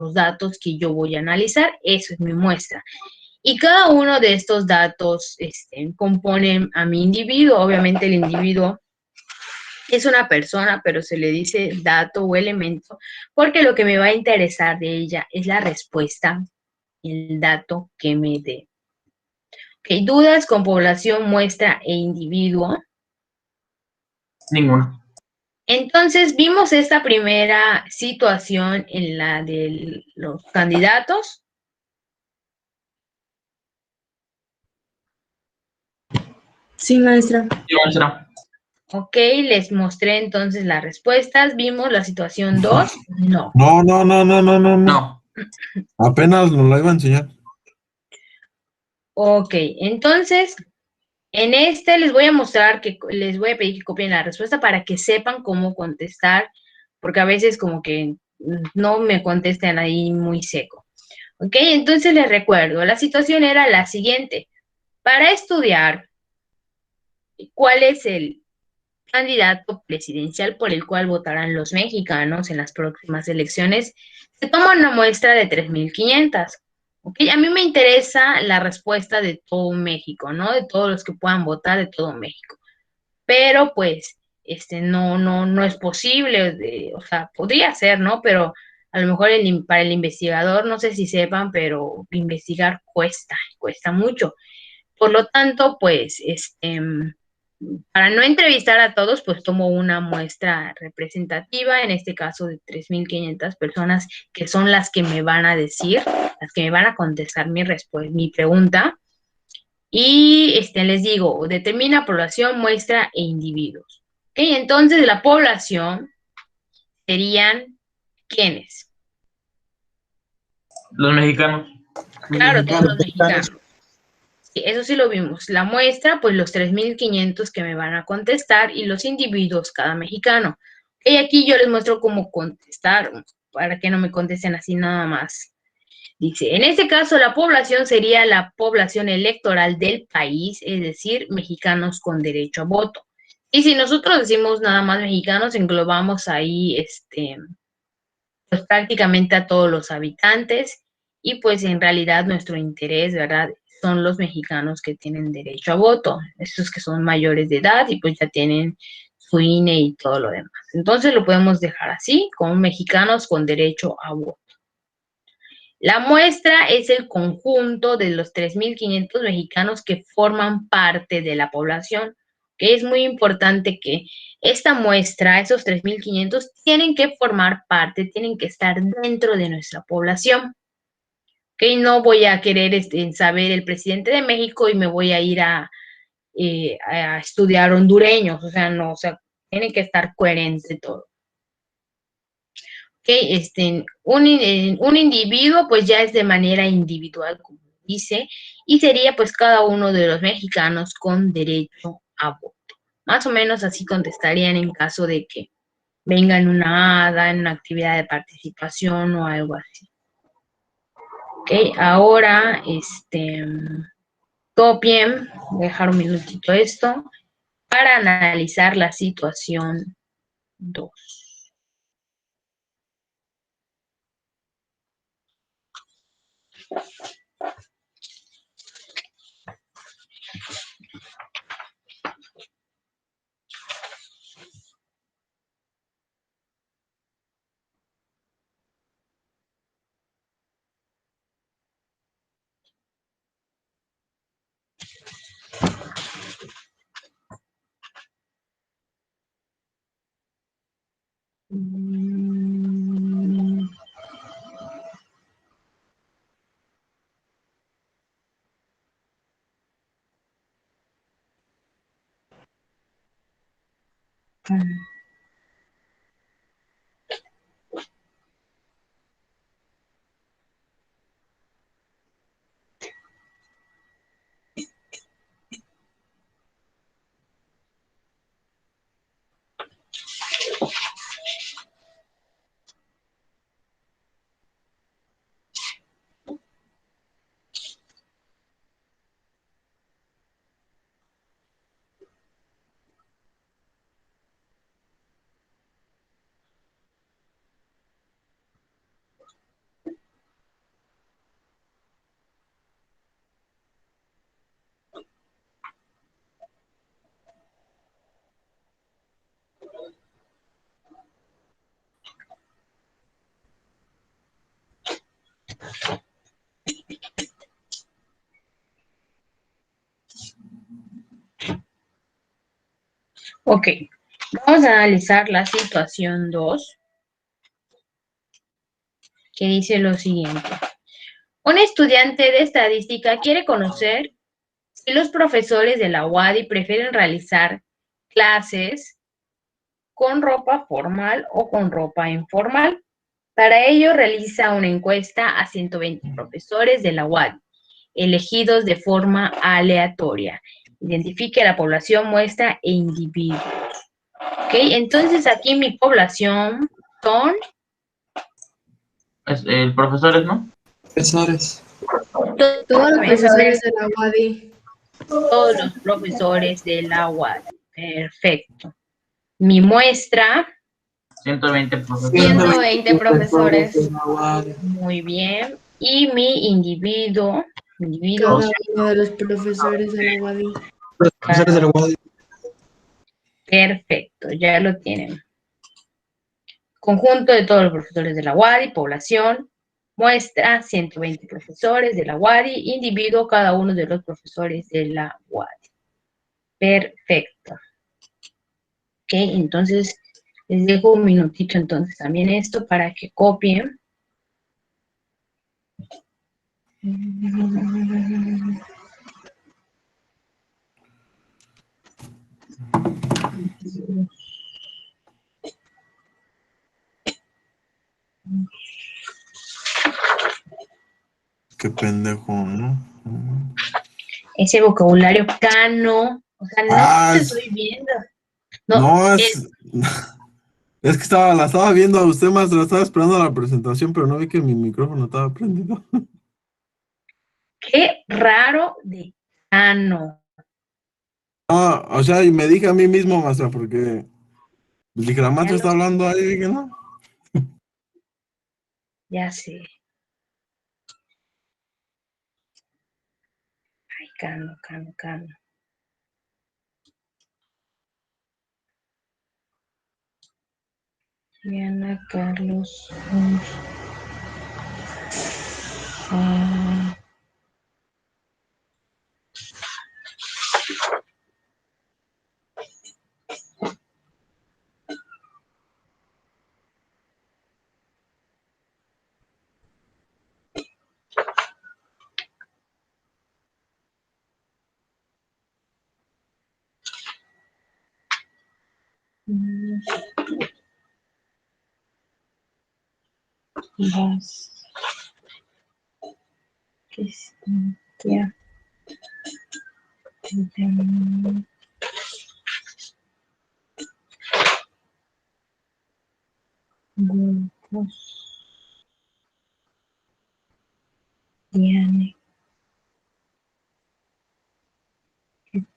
los datos que yo voy a analizar. Eso es mi muestra. Y cada uno de estos datos componen a mi individuo. Obviamente el individuo es una persona, pero se le dice dato o elemento porque lo que me va a interesar de ella es la respuesta, el dato que me dé. Okay, dudas con población, muestra e individuo. Ninguno. Entonces vimos esta primera situación en la de los candidatos. Sí, maestra. Sí, maestra. Ok, les mostré entonces las respuestas. Vimos la situación 2. No. No. Apenas nos la iba a enseñar. Ok, entonces en este les voy a mostrar que les voy a pedir que copien la respuesta para que sepan cómo contestar, porque a veces como que no me contesten ahí muy seco. Ok, entonces les recuerdo, la situación era la siguiente. Para estudiar cuál es el candidato presidencial por el cual votarán los mexicanos en las próximas elecciones, se toma una muestra de 3,500. ¿Ok? A mí me interesa la respuesta de todo México, ¿no? De todos los que puedan votar de todo México. Pero pues, no es posible, o sea, podría ser, ¿no? Pero a lo mejor para el investigador, no sé si sepan, pero investigar cuesta mucho. Por lo tanto, pues, para no entrevistar a todos, pues tomo una muestra representativa, en este caso de 3,500 personas, que son las que me van a decir, las que me van a contestar mi pregunta. Y les digo, determina población, muestra e individuos. ¿Ok? Entonces, la población serían, ¿quiénes? Los mexicanos. Claro, todos los mexicanos. Sí, eso sí lo vimos. La muestra, pues los 3,500 que me van a contestar y los individuos, cada mexicano. Y aquí yo les muestro cómo contestar, para que no me contesten así nada más. Dice, en este caso la población sería la población electoral del país, es decir, mexicanos con derecho a voto. Y si nosotros decimos nada más mexicanos, englobamos ahí, pues prácticamente a todos los habitantes y pues en realidad nuestro interés, ¿verdad? Son los mexicanos que tienen derecho a voto, esos que son mayores de edad y pues ya tienen su INE y todo lo demás. Entonces lo podemos dejar así, como mexicanos con derecho a voto. La muestra es el conjunto de los 3,500 mexicanos que forman parte de la población, que es muy importante que esta muestra, esos 3,500, tienen que formar parte, tienen que estar dentro de nuestra población. ¿Ok? No voy a querer saber el presidente de México y me voy a ir a estudiar hondureños, o sea, no, o sea, tiene que estar coherente todo. Que un individuo pues ya es de manera individual, como dice, y sería pues cada uno de los mexicanos con derecho a voto. Más o menos así contestarían en caso de que venga en una ADA, en una actividad de participación o algo así. Ok, ahora, copien, voy a dejar un minutito esto, para analizar la situación 2. Ok, vamos a analizar la situación 2, que dice lo siguiente. Un estudiante de estadística quiere conocer si los profesores de la UADY prefieren realizar clases con ropa formal o con ropa informal. Para ello realiza una encuesta a 120 profesores de la UADY, elegidos de forma aleatoria. Identifique la población, muestra e individuos. Ok, entonces aquí mi población son... El profesores, ¿no? Profesores. Todos los profesores de la UADY. Todos los profesores de la UADY. Perfecto. Mi muestra... 120 profesores. 120 profesores. Muy bien. Y mi individuo... Cada uno de los profesores de la UADY. Los profesores de la UADY. Perfecto, ya lo tienen. Conjunto de todos los profesores de la UADY, población, muestra, 120 profesores de la UADY, individuo, cada uno de los profesores de la UADY. Perfecto. Ok, entonces les dejo un minutito entonces también esto para que copien. Qué pendejo, ¿no? Ese vocabulario cano, o sea, no te estoy viendo. No, es que la estaba viendo a usted, más la estaba esperando a la presentación, pero no vi que mi micrófono estaba prendido. Qué raro de cano. No, o sea, y me dije a mí mismo, maestra, porque dije, la maestra está hablando ahí, y dije, no. Ya sé. Ay, cano. Diana Carlos. Cristina. Diane.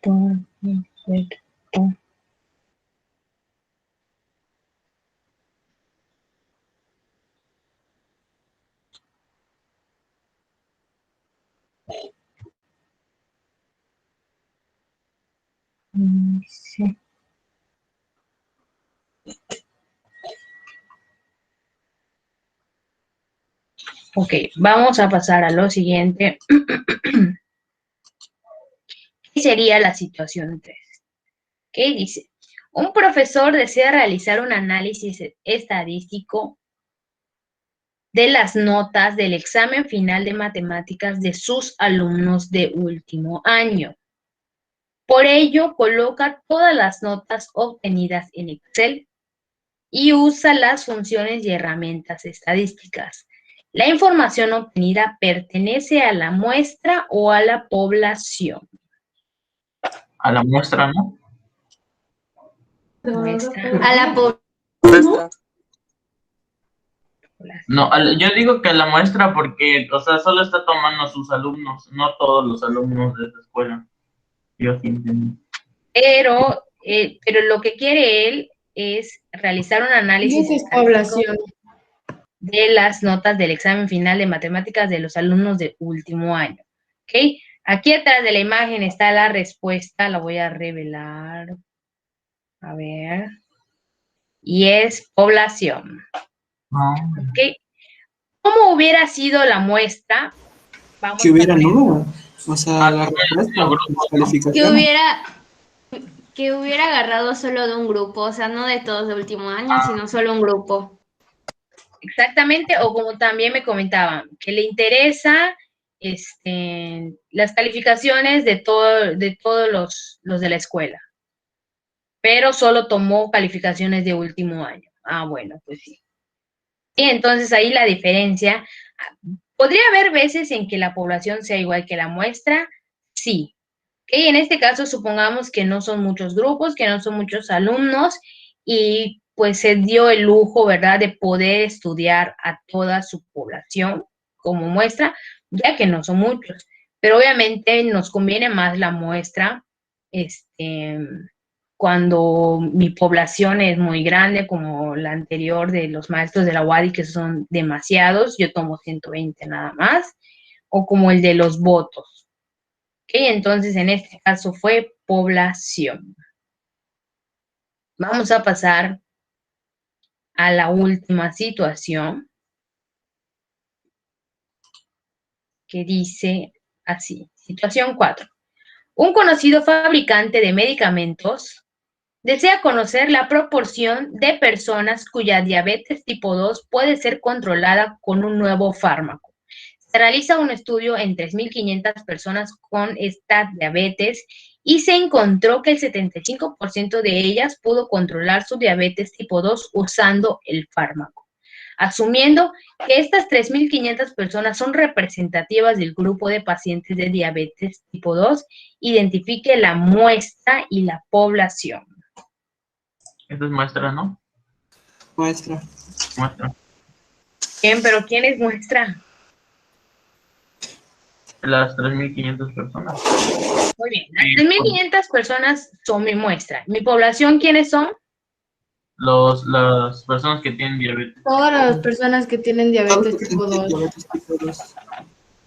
Perfecto. Sí. Ok, vamos a pasar a lo siguiente. ¿Qué sería la situación 3? ¿Qué dice? Un profesor desea realizar un análisis estadístico de las notas del examen final de matemáticas de sus alumnos de último año. Por ello, coloca todas las notas obtenidas en Excel y usa las funciones y herramientas estadísticas. La información obtenida pertenece a la muestra o a la población. A la muestra, ¿no? Muestra. A la población. No, yo digo que a la muestra porque, o sea, solo está tomando a sus alumnos, no todos los alumnos de esa escuela. Yo sí entendí. Pero lo que quiere él es realizar un análisis Población. de las notas del examen final de matemáticas de los alumnos de último año. ¿Ok? Aquí atrás de la imagen está la respuesta, la voy a revelar. A ver. Y es población. No. ¿Ok? ¿Cómo hubiera sido la muestra? Vamos Que a hubiera ver. número. O sea, la respuesta, las Que calificaciones. hubiera agarrado solo de un grupo, o sea, no de todos de último año, sino solo un grupo. Exactamente, o como también me comentaban, que le interesa las calificaciones de todos los de la escuela, pero solo tomó calificaciones de último año. Ah, bueno, pues sí. Y entonces ahí la diferencia, ¿podría haber veces en que la población sea igual que la muestra? Sí. Y en este caso supongamos que no son muchos grupos, que no son muchos alumnos y pues se dio el lujo, ¿verdad?, de poder estudiar a toda su población como muestra, ya que no son muchos. Pero obviamente nos conviene más la muestra, cuando mi población es muy grande, como la anterior de los maestros de la UADY, que son demasiados, yo tomo 120 nada más, o como el de los votos. ¿Okay? Entonces, en este caso fue población. Vamos a pasar a la última situación, que dice así. Situación 4. Un conocido fabricante de medicamentos desea conocer la proporción de personas cuya diabetes tipo 2 puede ser controlada con un nuevo fármaco. Se realiza un estudio en 3.500 personas con esta diabetes y se encontró que el 75% de ellas pudo controlar su diabetes tipo 2 usando el fármaco. Asumiendo que estas 3.500 personas son representativas del grupo de pacientes de diabetes tipo 2, identifique la muestra y la población. Esa es muestra, ¿no? Muestra. Muestra. Bien, pero ¿quién es muestra? Las 3.500 personas. Muy bien, las 3.500 personas son mi muestra. ¿Mi población quiénes son? Las personas que tienen diabetes. Todas las personas que tienen diabetes tipo 2. Diabetes tipo 2.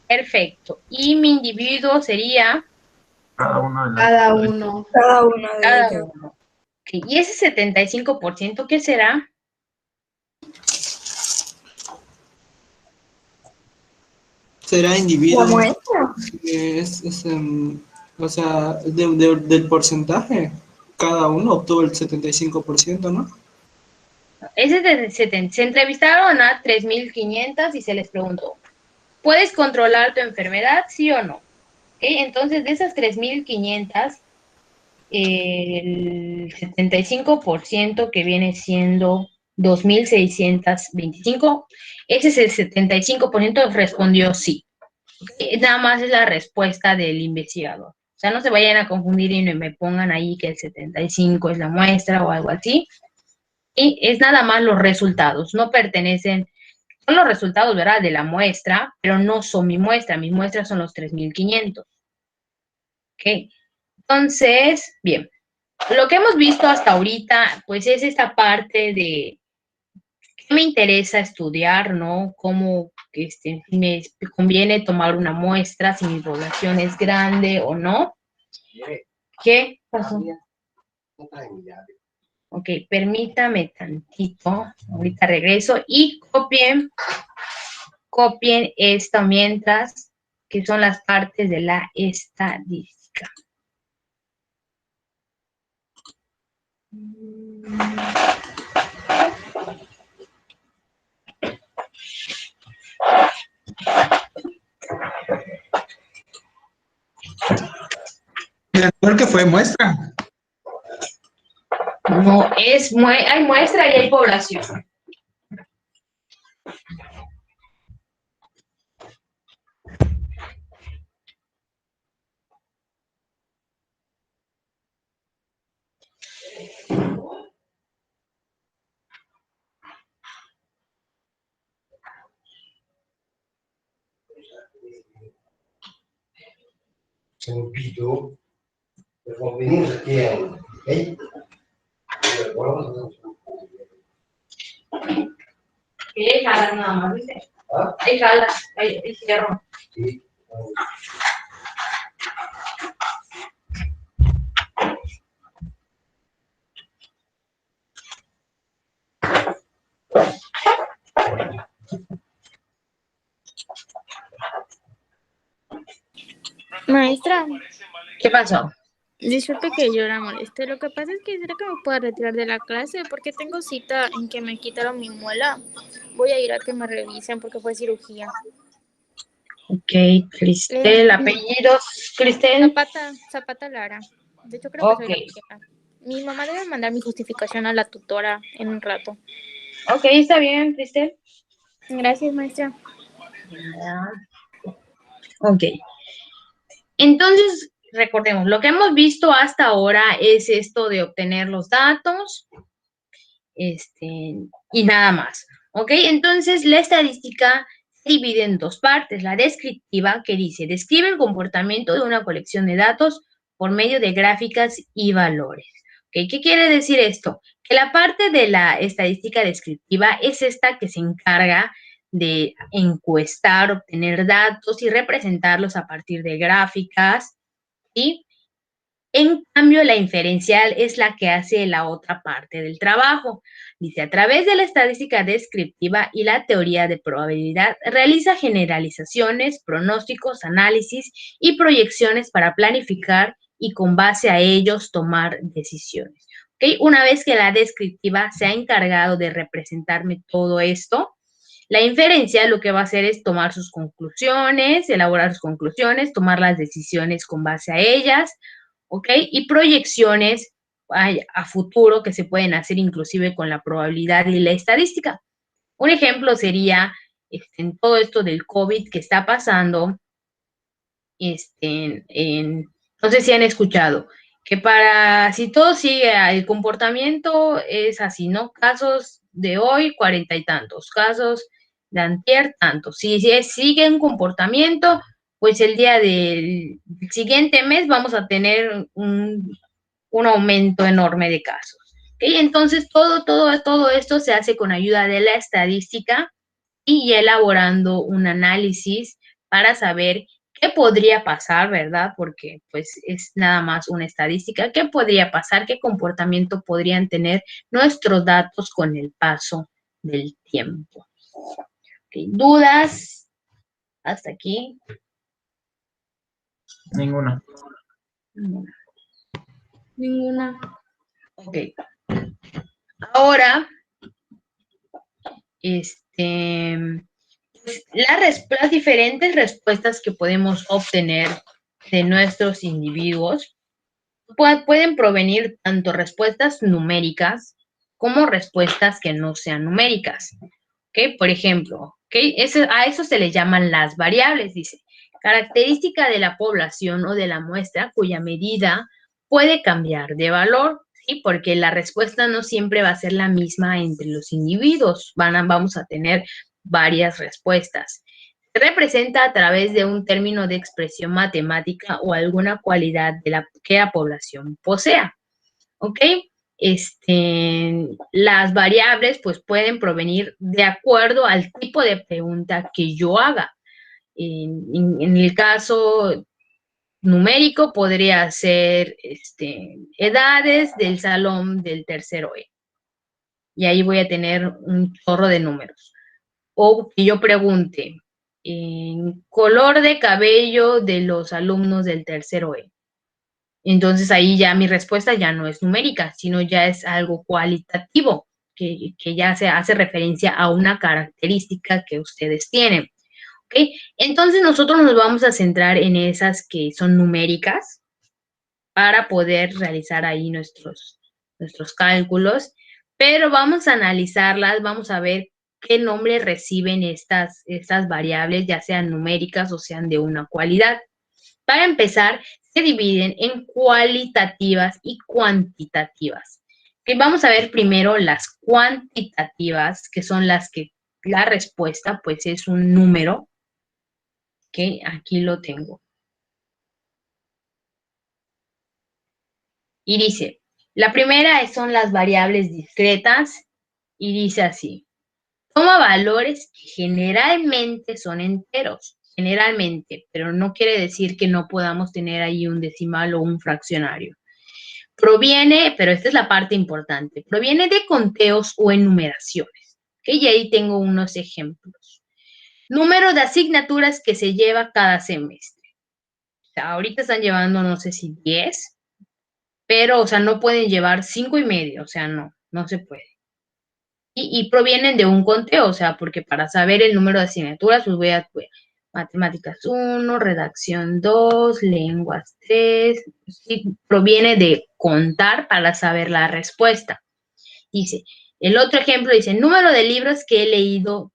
Perfecto. Y mi individuo sería Cada uno de las. Cada uno. Cada una de cada ellas. uno. Okay. ¿Y ese 75% qué será? Será individuo. La muestra. O sea, del porcentaje. Cada uno obtuvo el 75%, ¿no? Se entrevistaron a 3.500 y se les preguntó, ¿puedes controlar tu enfermedad, sí o no? ¿Okay? Entonces, de esas 3.500, el 75% que viene siendo 2.625, ese es el 75% respondió sí. Nada más es la respuesta del investigador. O sea, no se vayan a confundir y no me pongan ahí que el 75 es la muestra o algo así. Y es nada más los resultados, no pertenecen, son los resultados, ¿verdad?, de la muestra, pero no son mi muestra son los 3.500. ¿Ok? Entonces, bien, lo que hemos visto hasta ahorita, pues es esta parte de qué me interesa estudiar, ¿no? Cómo me conviene tomar una muestra, si mi población es grande o no. ¿Qué pasó? Ok, permítame tantito, ahorita regreso y copien esto mientras, que son las partes de la estadística. ¿Por qué fue muestra? No, hay muestra y hay población. Se me olvidó. Pero venimos aquí a... ¿eh? Hay jalas nada más, ¿viste? ¿Ah? Hay jalas, hay cierro. Sí. Maestra, ¿Qué pasó? disculpe que yo la moleste. Lo que pasa es que ¿será que me puedo retirar de la clase? Porque tengo cita en que me quitaron mi muela. Voy a ir a que me revisen porque fue cirugía. Ok, Cristel, apellidos, Cristel. Zapata Lara. De hecho, creo que soy Ok, la primera. Mi mamá debe mandar mi justificación a la tutora en un rato. ok, está bien, Cristel. Gracias, maestra. Ok, entonces recordemos, lo que hemos visto hasta ahora es esto de obtener los datos, y nada más. Ok, entonces la estadística se divide en dos partes. La descriptiva, que dice, describe el comportamiento de una colección de datos por medio de gráficas y valores. Ok, ¿qué quiere decir esto? Que la parte de la estadística descriptiva es esta que se encarga de encuestar, obtener datos y representarlos a partir de gráficas, ¿sí? En cambio, la inferencial es la que hace la otra parte del trabajo. Dice, a través de la estadística descriptiva y la teoría de probabilidad, realiza generalizaciones, pronósticos, análisis y proyecciones para planificar y con base a ellos tomar decisiones. ¿Okay? Una vez que la descriptiva se ha encargado de representarme todo esto, la inferencia lo que va a hacer es tomar sus conclusiones, elaborar sus conclusiones, tomar las decisiones con base a ellas, ¿ok? Y proyecciones a futuro que se pueden hacer inclusive con la probabilidad y la estadística. Un ejemplo sería en todo esto del COVID que está pasando, no sé si han escuchado, que si todo sigue, el comportamiento es así, ¿no? Casos de hoy, 40 y tantos, casos de antier, tantos. Si sigue un comportamiento, pues el día del siguiente mes vamos a tener un aumento enorme de casos. ¿Okay? Entonces, todo esto se hace con ayuda de la estadística y elaborando un análisis para saber qué podría pasar, ¿verdad? Porque pues es nada más una estadística. ¿Qué podría pasar? ¿Qué comportamiento podrían tener nuestros datos con el paso del tiempo? Okay. ¿Dudas? Hasta aquí. Ninguna. Ninguna. Ok. Ahora, las diferentes respuestas que podemos obtener de nuestros individuos pueden provenir tanto respuestas numéricas como respuestas que no sean numéricas. ¿Okay? Por ejemplo, ¿okay? A eso se le llaman las variables, dice. Característica de la población o de la muestra cuya medida puede cambiar de valor, ¿sí? Porque la respuesta no siempre va a ser la misma entre los individuos. Vamos a tener varias respuestas. Se representa a través de un término de expresión matemática o alguna cualidad que la población posea. ¿Ok? Las variables pues pueden provenir de acuerdo al tipo de pregunta que yo haga. En el caso numérico podría ser edades del salón del tercero E. Y ahí voy a tener un chorro de números. O que yo pregunte, color de cabello de los alumnos del tercero E. Entonces ahí ya mi respuesta ya no es numérica, sino ya es algo cualitativo, que ya se hace referencia a una característica que ustedes tienen. ¿Okay? Entonces nosotros nos vamos a centrar en esas que son numéricas para poder realizar ahí nuestros cálculos, pero vamos a analizarlas, vamos a ver qué nombre reciben estas variables, ya sean numéricas o sean de una cualidad. Para empezar, se dividen en cualitativas y cuantitativas. Okay, vamos a ver primero las cuantitativas, que son las que la respuesta pues es un número. Okay, aquí lo tengo. Y dice, la primera son las variables discretas y dice así, toma valores que generalmente son enteros, generalmente, pero no quiere decir que no podamos tener ahí un decimal o un fraccionario. Proviene, pero esta es la parte importante, proviene de conteos o enumeraciones. ¿Okay? Y ahí tengo unos ejemplos. Número de asignaturas que se lleva cada semestre. sea, ahorita están llevando, no sé si 10, pero, o sea, no pueden llevar 5,5, o sea, no se puede. Y provienen de un conteo, o sea, porque para saber el número de asignaturas, pues voy a matemáticas 1, redacción 2, lenguas 3, sí, proviene de contar para saber la respuesta. Dice, el otro ejemplo dice, número de libros que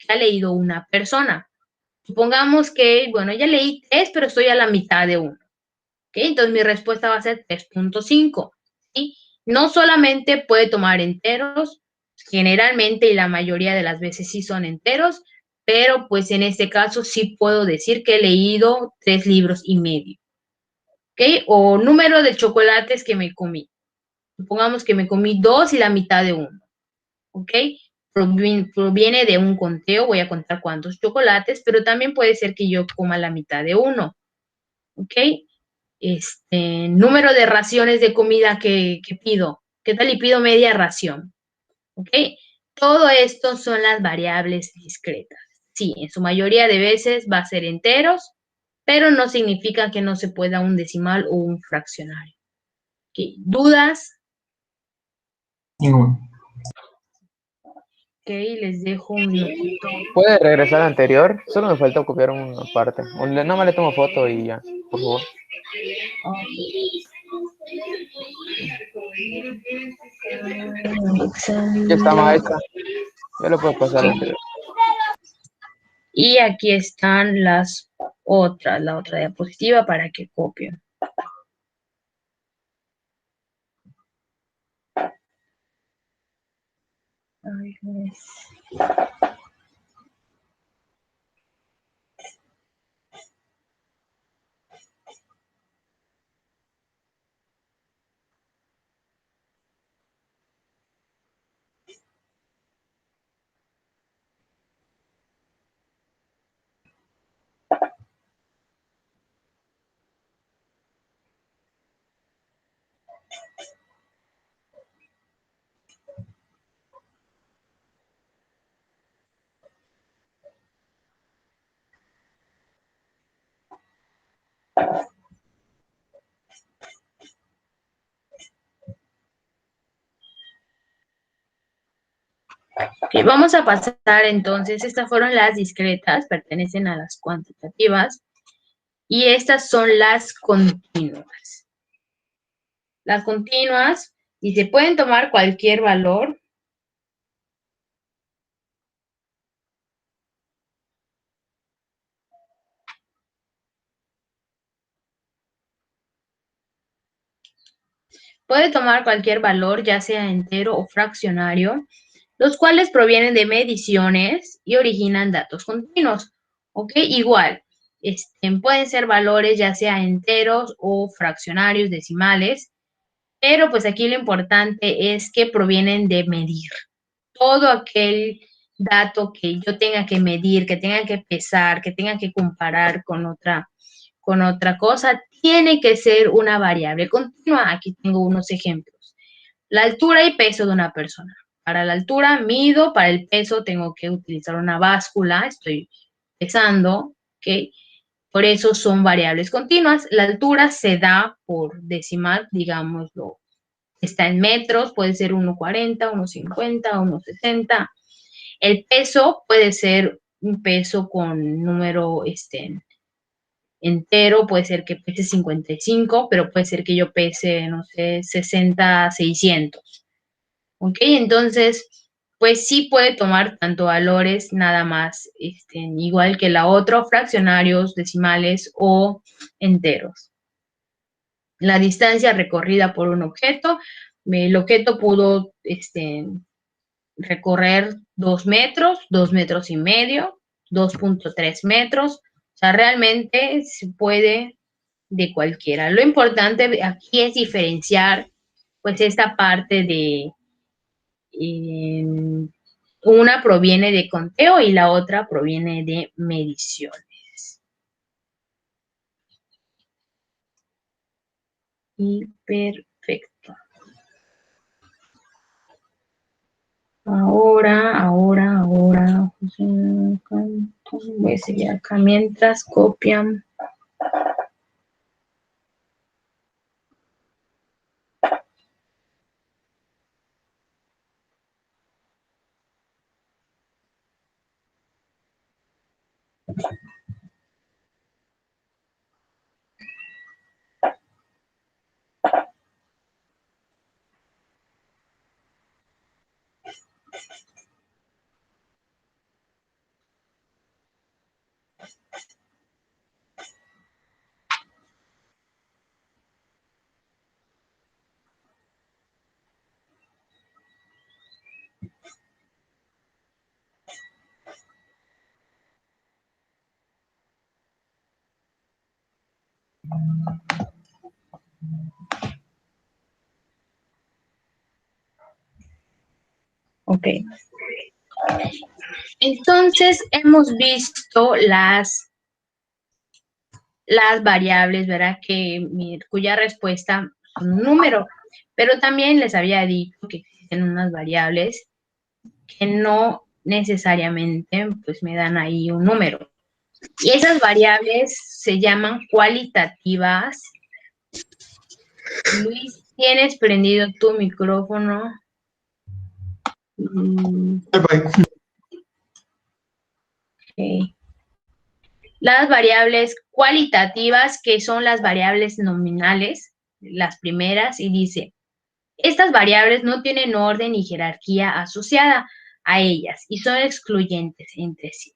ha leído una persona. Supongamos que, bueno, ya leí 3, pero estoy a la mitad de uno. ¿Ok? Entonces mi respuesta va a ser 3.5. ¿Sí? No solamente puede tomar enteros, generalmente y la mayoría de las veces sí son enteros, pero pues en este caso sí puedo decir que he leído 3,5 libros. ¿Ok? O número de chocolates que me comí. Supongamos que me comí 2 y la mitad de uno. ¿Ok? Proviene de un conteo, voy a contar cuántos chocolates, pero también puede ser que yo coma la mitad de uno. ¿Ok? Número de raciones de comida que pido. ¿Qué tal y pido media ración? ¿Ok? Todo esto son las variables discretas. Sí, en su mayoría de veces va a ser enteros, pero no significa que no se pueda un decimal o un fraccionario. ¿Ok? ¿Dudas? Ninguno. Ok, les dejo un minutito. ¿Puede regresar al anterior? Solo me falta copiar una parte. Nada más le tomo foto y ya, por favor. Ya está maestra. Ya lo puedo pasar al anterior. Y aquí están la otra diapositiva para que copien. Ay, Ok, vamos a pasar entonces, estas fueron las discretas, pertenecen a las cuantitativas, y estas son las continuas. Las continuas, y se pueden tomar cualquier valor. Puede tomar cualquier valor, ya sea entero o fraccionario, los cuales provienen de mediciones y originan datos continuos. ¿Ok? Igual, pueden ser valores ya sea enteros o fraccionarios, decimales, pero pues aquí lo importante es que provienen de medir. Todo aquel dato que yo tenga que medir, que tenga que pesar, que tenga que comparar con otra cosa, tiene que ser una variable continua. Aquí tengo unos ejemplos. La altura y peso de una persona. Para la altura mido, para el peso tengo que utilizar una báscula, estoy pesando, ¿ok? Por eso son variables continuas. La altura se da por decimal, digámoslo, está en metros, puede ser 1,40, 1,50, 1,60. El peso puede ser un peso con número entero, puede ser que pese 55, pero puede ser que yo pese, no sé, 60, 600. ¿Ok? Entonces, pues sí puede tomar tanto valores nada más, igual que la otra, fraccionarios, decimales o enteros. La distancia recorrida por un objeto, el objeto pudo recorrer 2 metros, 2,5 metros, 2,3 metros. O sea, realmente se puede de cualquiera. Lo importante aquí es diferenciar, pues, esta parte de una proviene de conteo y la otra proviene de mediciones. Y perfecto. Ahora, voy a seguir acá mientras copian. Ok. Entonces, hemos visto las variables, ¿verdad? Cuya respuesta son un número. Pero también les había dicho que existen unas variables que no necesariamente pues me dan ahí un número. Y esas variables se llaman cualitativas. Luis, ¿tienes prendido tu micrófono? Ok. Las variables cualitativas, que son las variables nominales, las primeras, y dice, estas variables no tienen orden ni jerarquía asociada a ellas y son excluyentes entre sí.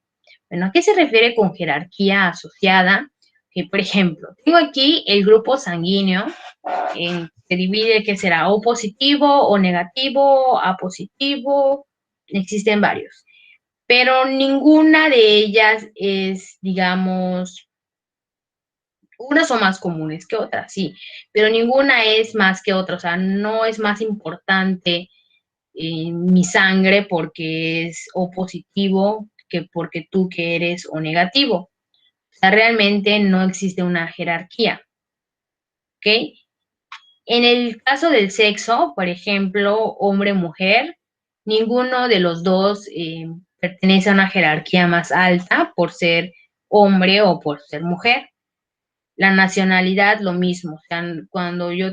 Bueno, ¿a qué se refiere con jerarquía asociada? Que, por ejemplo, tengo aquí el grupo sanguíneo, se divide, ¿qué será? O positivo, o negativo, A positivo, existen varios. Pero ninguna de ellas es, digamos, unas son más comunes que otras, sí, pero ninguna es más que otra, o sea, no es más importante mi sangre porque es O positivo que porque tú que eres O negativo. O sea, realmente no existe una jerarquía, ¿ok? En el caso del sexo, por ejemplo, hombre-mujer, ninguno de los dos pertenece a una jerarquía más alta por ser hombre o por ser mujer. La nacionalidad, lo mismo. O sea, cuando yo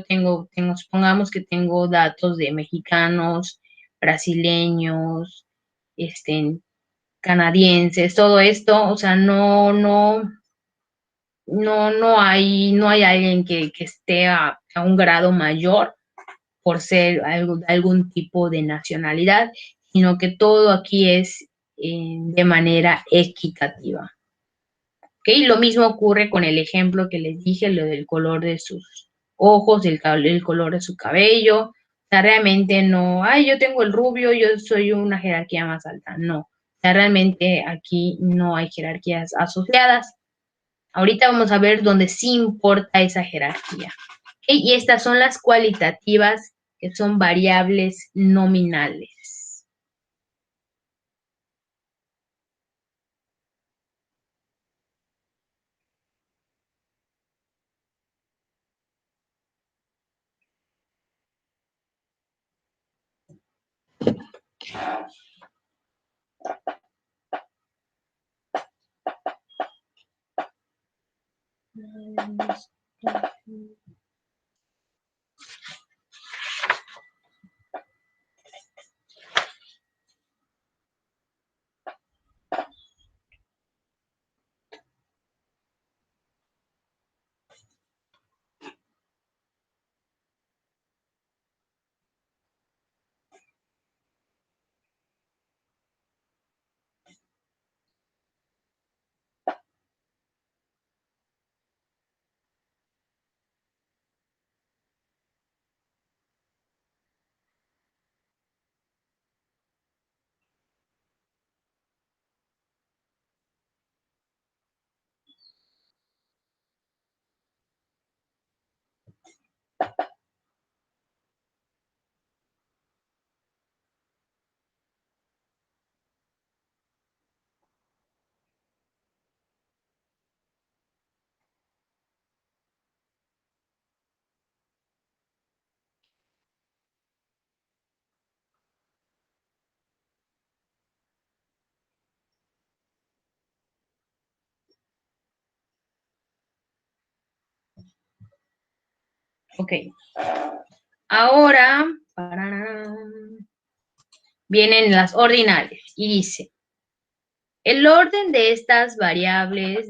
supongamos que tengo datos de mexicanos, brasileños, canadienses, todo esto, o sea, no hay alguien que esté a un grado mayor por ser algún tipo de nacionalidad, sino que todo aquí es de manera equitativa. ¿Okay? Lo mismo ocurre con el ejemplo que les dije, lo del color de sus ojos, el color de su cabello. O sea, realmente no, yo tengo el rubio, yo soy una jerarquía más alta. No, o sea, realmente aquí no hay jerarquías asociadas. Ahorita vamos a ver dónde sí importa esa jerarquía. ¿Okay? Y estas son las cualitativas, que son variables nominales. Ok. Ahora vienen las ordinales y dice, el orden de estas variables,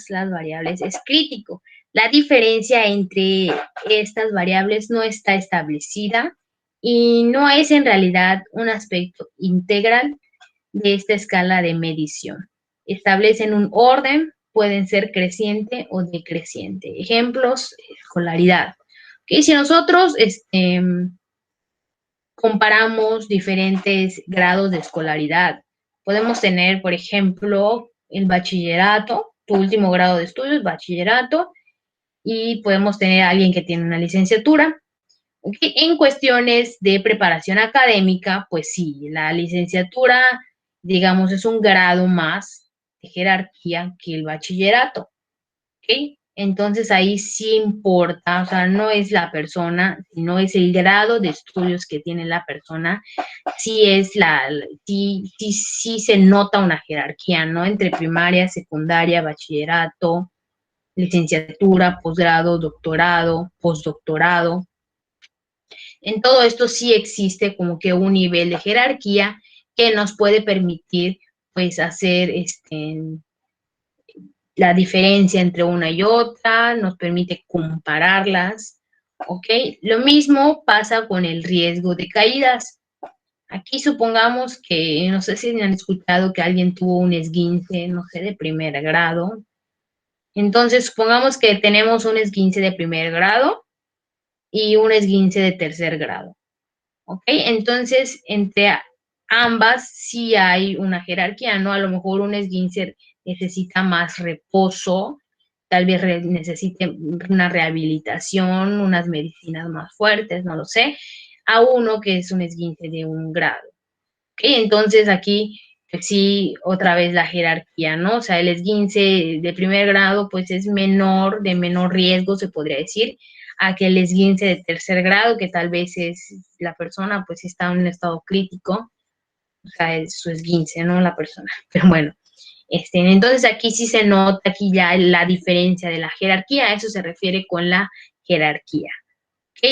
las variables es crítico. La diferencia entre estas variables no está establecida y no es en realidad un aspecto integral de esta escala de medición. Establecen un orden, pueden ser creciente o decreciente. Ejemplos, escolaridad. Okay, si nosotros comparamos diferentes grados de escolaridad, podemos tener, por ejemplo, el bachillerato, tu último grado de estudios, bachillerato, y podemos tener a alguien que tiene una licenciatura. ¿Okay? En cuestiones de preparación académica, pues sí, la licenciatura, digamos, es un grado más de jerarquía que el bachillerato. ¿Ok? Entonces ahí sí importa, o sea, no es la persona, sino es el grado de estudios que tiene la persona. Sí sí se nota una jerarquía, ¿no? Entre primaria, secundaria, bachillerato, licenciatura, posgrado, doctorado, postdoctorado. En todo esto sí existe como que un nivel de jerarquía que nos puede permitir, pues, hacer la diferencia entre una y otra, nos permite compararlas, ¿ok? Lo mismo pasa con el riesgo de caídas. Aquí supongamos que, no sé si han escuchado que alguien tuvo un esguince, no sé, de primer grado. Entonces, supongamos que tenemos un esguince de primer grado y un esguince de tercer grado, ¿ok? Entonces, entre ambas sí hay una jerarquía, ¿no? A lo mejor un esguince necesita más reposo, tal vez necesite una rehabilitación, unas medicinas más fuertes, no lo sé, a uno que es un esguince de un grado. ¿Ok? Entonces aquí pues sí, otra vez la jerarquía, ¿no? O sea, el esguince de primer grado pues es menor, de menor riesgo, se podría decir, a que el esguince de tercer grado, que tal vez es la persona pues está en un estado crítico, o sea, es su esguince, ¿no? La persona. Pero bueno, entonces aquí sí se nota aquí ya la diferencia de la jerarquía, a eso se refiere con la jerarquía. ¿Ok?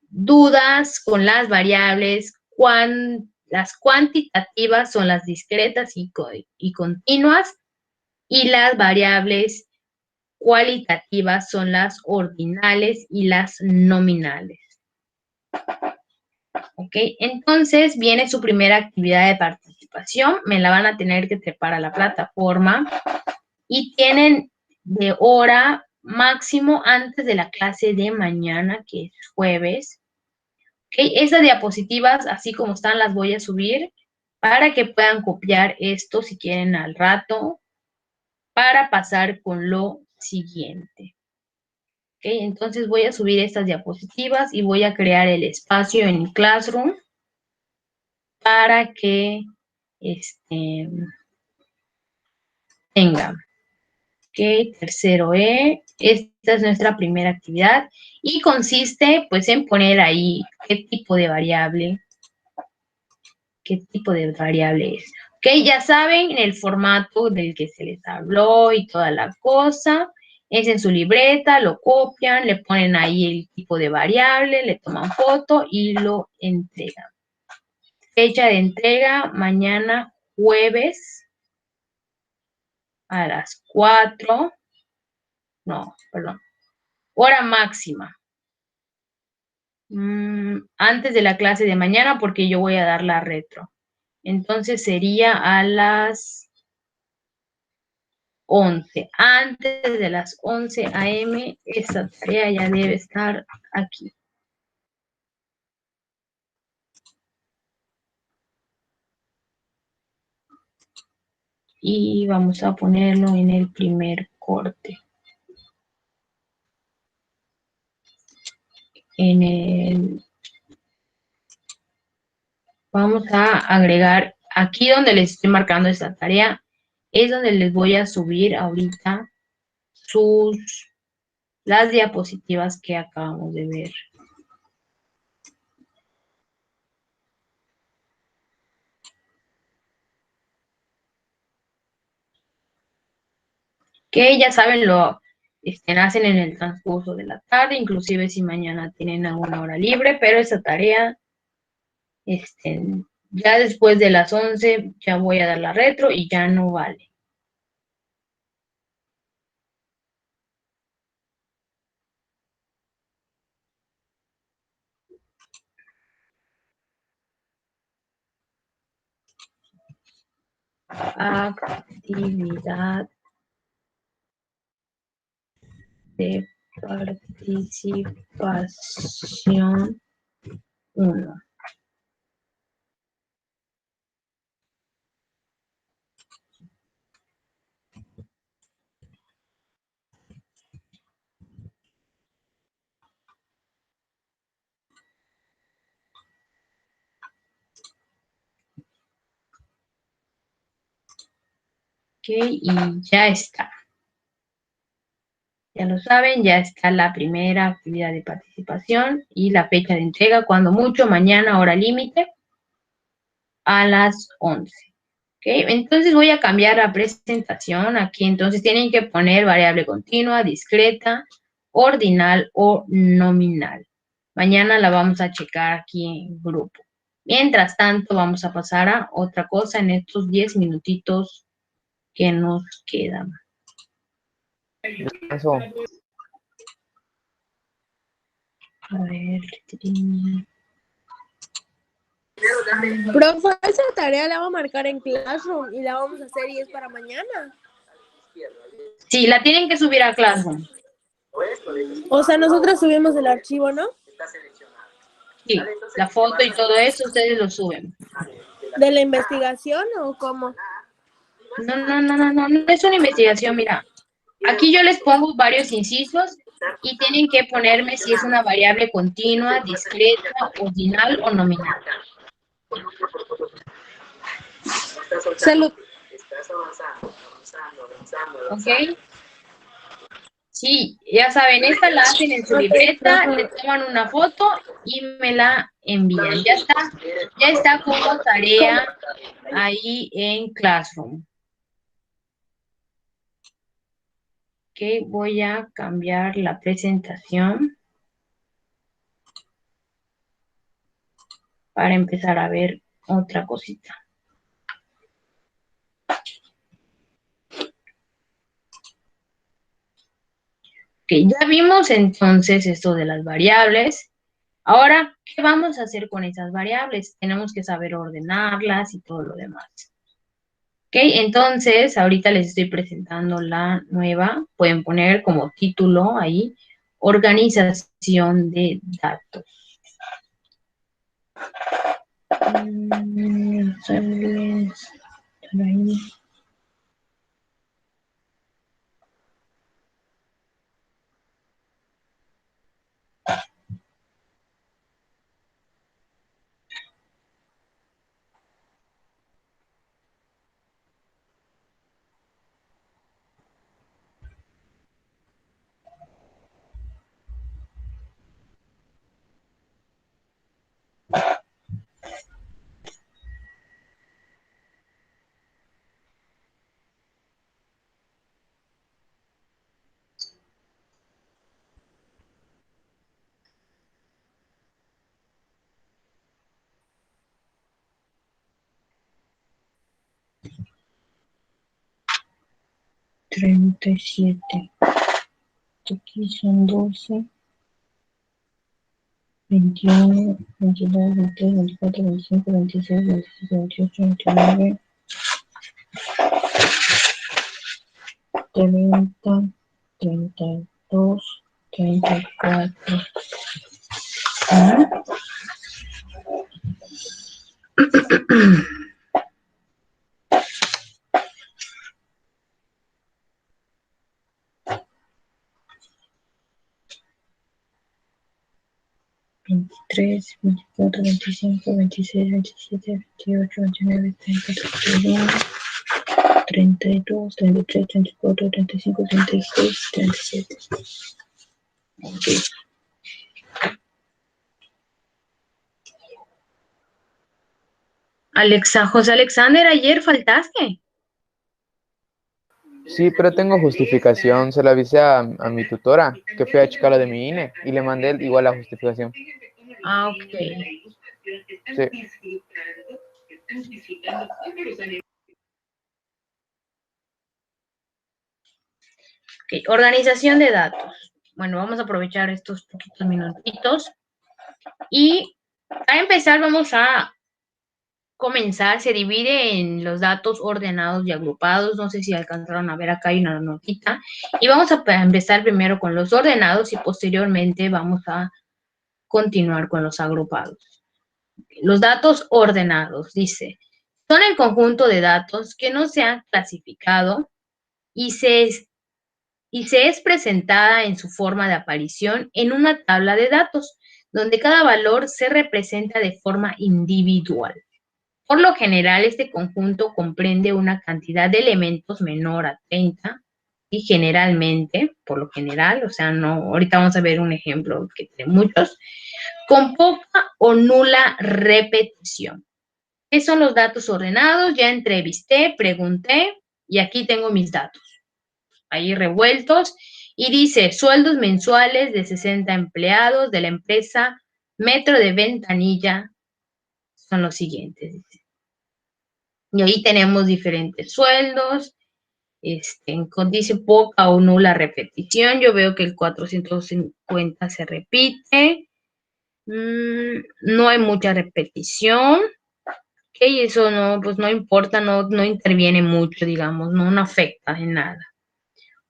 Dudas con las variables, las cuantitativas son las discretas y continuas, y las variables cualitativas son las ordinales y las nominales. ¿Ok? Entonces viene su primera actividad de participación, me la van a tener que trepar a la plataforma y tienen de hora máximo antes de la clase de mañana, que es jueves. ¿Ok? Esas diapositivas, así como están, las voy a subir para que puedan copiar esto si quieren al rato, para pasar con lo siguiente. ¿Ok? Entonces voy a subir estas diapositivas y voy a crear el espacio en Classroom para que tengan. Ok, tercero E, esta es nuestra primera actividad y consiste pues en poner ahí qué tipo de variable es. Ok, ya saben el formato del que se les habló y toda la cosa. Es en su libreta, lo copian, le ponen ahí el tipo de variable, le toman foto y lo entregan. Fecha de entrega, mañana jueves a las 4. No, perdón. Hora máxima. Antes de la clase de mañana porque yo voy a dar la retro. Entonces sería a las 11. Antes de las 11 a.m. esta tarea ya debe estar aquí. Y vamos a ponerlo en el primer corte. Vamos a agregar, aquí donde les estoy marcando esta tarea, es donde les voy a subir ahorita las diapositivas que acabamos de ver. Que ya saben, lo hacen en el transcurso de la tarde, inclusive si mañana tienen alguna hora libre, pero esa tarea, ya después de las 11 ya voy a dar la retro y ya no vale. Actividad de participación 1. y ya está. Ya lo saben, ya está la primera actividad de participación y la fecha de entrega, cuando mucho, mañana, hora límite, a las 11. Entonces voy a cambiar la presentación. Aquí entonces tienen que poner variable continua, discreta, ordinal o nominal. Mañana la vamos a checar aquí en grupo. Mientras tanto, vamos a pasar a otra cosa en estos 10 minutitos que nos quedan. Eso. A ver. Profe, esa tarea la vamos a marcar en Classroom y la vamos a hacer y es para mañana. Sí, la tienen que subir a Classroom. O sea, nosotros subimos el archivo, ¿no? Sí, la foto y todo eso ustedes lo suben. ¿De la investigación o cómo? No es una investigación, mira. Aquí yo les pongo varios incisos y tienen que ponerme si es una variable continua, discreta, ordinal o nominal. Salud. ¿Ok? Sí, ya saben, esta la hacen en su libreta, le toman una foto y me la envían. Ya está como tarea ahí en Classroom. Ok, voy a cambiar la presentación para empezar a ver otra cosita. Ok, ya vimos entonces esto de las variables. Ahora, ¿qué vamos a hacer con esas variables? Tenemos que saber ordenarlas y todo lo demás. Ok, entonces, ahorita les estoy presentando la nueva. Pueden poner como título ahí, organización de datos. $37. Aquí son 12, 21, 22, 23, 24, 25, 26, 27, 28, 29, 30, 32, 34. Veintitrés, 24, 25, 26, 27, 28, 29, 30, 31, 32, 33, 34, 35, 36, 37. Okay. José Alexander, ayer faltaste. Sí, pero tengo justificación. Se la avisé a mi tutora, que fue a checar la de mi INE, y le mandé igual la justificación. Ah, ok. Sí. Okay. Organización de datos. Bueno, vamos a aprovechar estos poquitos minutitos. Y para empezar vamos a comenzar. Se divide en los datos ordenados y agrupados. No sé si alcanzaron a ver, acá hay una notita. Y vamos a empezar primero con los ordenados y posteriormente vamos a continuar con los agrupados. Los datos ordenados, dice, son el conjunto de datos que no se han clasificado y se es presentada en su forma de aparición en una tabla de datos, donde cada valor se representa de forma individual. Por lo general, este conjunto comprende una cantidad de elementos menor a 30 y generalmente, por lo general, o sea, no, ahorita vamos a ver un ejemplo que tiene muchos, con poca o nula repetición. ¿Qué son los datos ordenados? Ya entrevisté, pregunté y aquí tengo mis datos ahí revueltos y dice sueldos mensuales de 60 empleados de la empresa Metro de Ventanilla son los siguientes. Dice. Y ahí tenemos diferentes sueldos. Dice poca o nula repetición. Yo veo que el 450 se repite. No hay mucha repetición. Ok, eso no, pues no importa, no interviene mucho, digamos, no afecta en nada.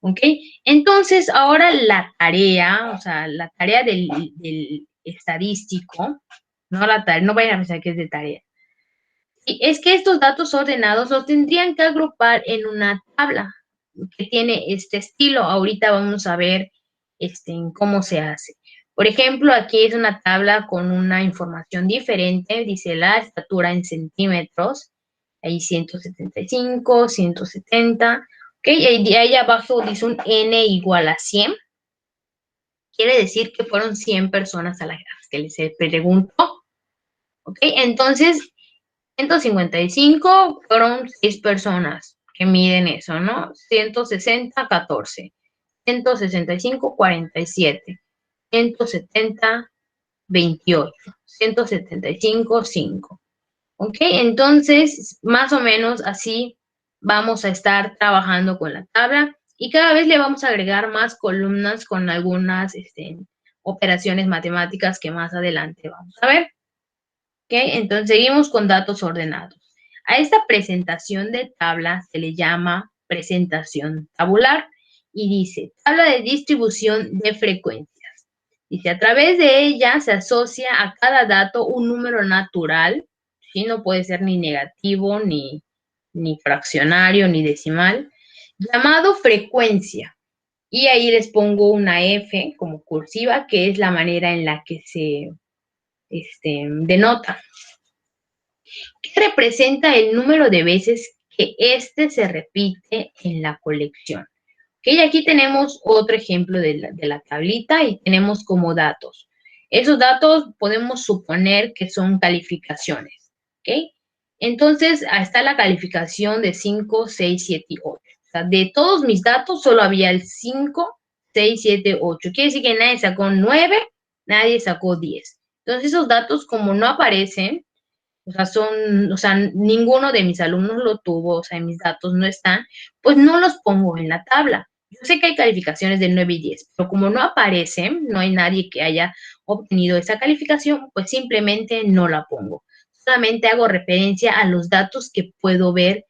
¿Ok? Entonces, ahora la tarea, o sea, la tarea del estadístico, no vayan a pensar que es de tarea. Y es que estos datos ordenados los tendrían que agrupar en una tabla que tiene este estilo. Ahorita vamos a ver cómo se hace. Por ejemplo, aquí es una tabla con una información diferente. Dice la estatura en centímetros. Ahí 175, 170. ¿Ok? Y ahí abajo dice un n igual a 100. Quiere decir que fueron 100 personas a las que les preguntó. ¿Ok? Entonces, 155 fueron 6 personas que miden eso, ¿no? 160, 14. 165, 47. 170, 28. 175, 5. ¿Ok? Entonces, más o menos así vamos a estar trabajando con la tabla y cada vez le vamos a agregar más columnas con algunas operaciones matemáticas que más adelante vamos a ver. ¿Ok? Entonces, seguimos con datos ordenados. A esta presentación de tabla se le llama presentación tabular y dice tabla de distribución de frecuencias. Dice, a través de ella se asocia a cada dato un número natural, ¿sí? No puede ser ni negativo, ni fraccionario, ni decimal, llamado frecuencia. Y ahí les pongo una F como cursiva, que es la manera en la que se denota. ¿Qué representa el número de veces que se repite en la colección? Ok, aquí tenemos otro ejemplo de la tablita y tenemos como datos. Esos datos podemos suponer que son calificaciones. ¿Ok? Entonces, está la calificación de 5, 6, 7 y 8. O sea, de todos mis datos solo había el 5, 6, 7, 8. Quiere decir que nadie sacó 9, nadie sacó 10. Entonces, esos datos como no aparecen, o sea, ninguno de mis alumnos lo tuvo, o sea, mis datos no están, pues no los pongo en la tabla. Yo sé que hay calificaciones de 9 y 10, pero como no aparecen, no hay nadie que haya obtenido esa calificación, pues simplemente no la pongo. Solamente hago referencia a los datos que puedo ver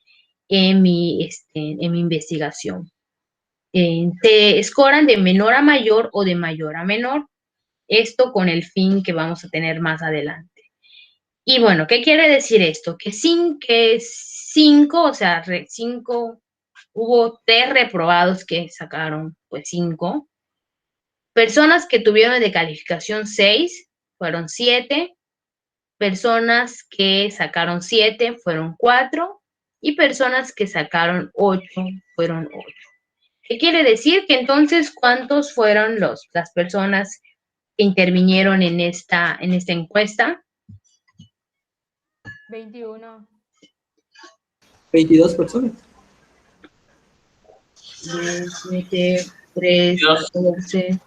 en mi investigación. Se escoran de menor a mayor o de mayor a menor. Esto con el fin que vamos a tener más adelante. Y bueno, ¿qué quiere decir esto? Que 5, o sea, 5, hubo 3 reprobados que sacaron, pues 5. Personas que tuvieron de calificación 6 fueron 7. Personas que sacaron 7 fueron 4. Y personas que sacaron 8 fueron 8. ¿Qué quiere decir? Que entonces, ¿cuántos fueron las personas que intervinieron en esta encuesta? 21. 22 personas. 7, 3, 14,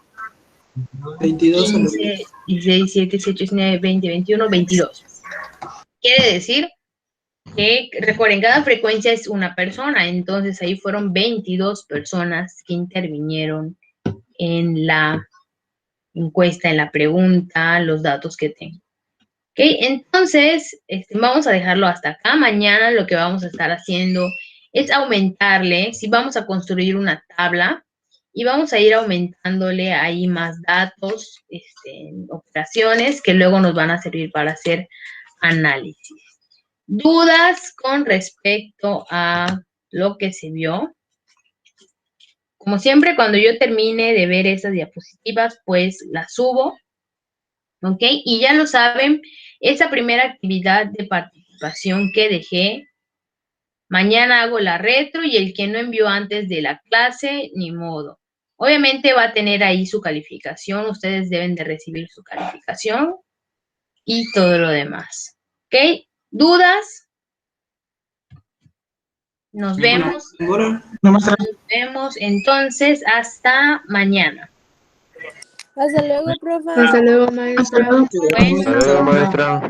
22 15, 16, 17, 18, 19, 20, 21, 22. Quiere decir que, recuerden, cada frecuencia es una persona, entonces ahí fueron 22 personas que intervinieron en la encuesta, en la pregunta, los datos que tengo. Ok, entonces vamos a dejarlo hasta acá. Mañana lo que vamos a estar haciendo es aumentarle, si vamos a construir una tabla y vamos a ir aumentándole ahí más datos, operaciones que luego nos van a servir para hacer análisis. ¿Dudas con respecto a lo que se vio? Como siempre, cuando yo termine de ver esas diapositivas, pues las subo. ¿Ok? Y ya lo saben, esa primera actividad de participación participación que dejé. Mañana hago la retro y el que no envió antes de la clase, ni modo. Obviamente va a tener ahí su calificación, ustedes deben de recibir su calificación y todo lo demás. ¿Ok? ¿Dudas? Nos vemos. Nos vemos entonces hasta mañana. Hasta luego, profe. Hasta luego, maestra. Bueno. Hasta luego, maestra.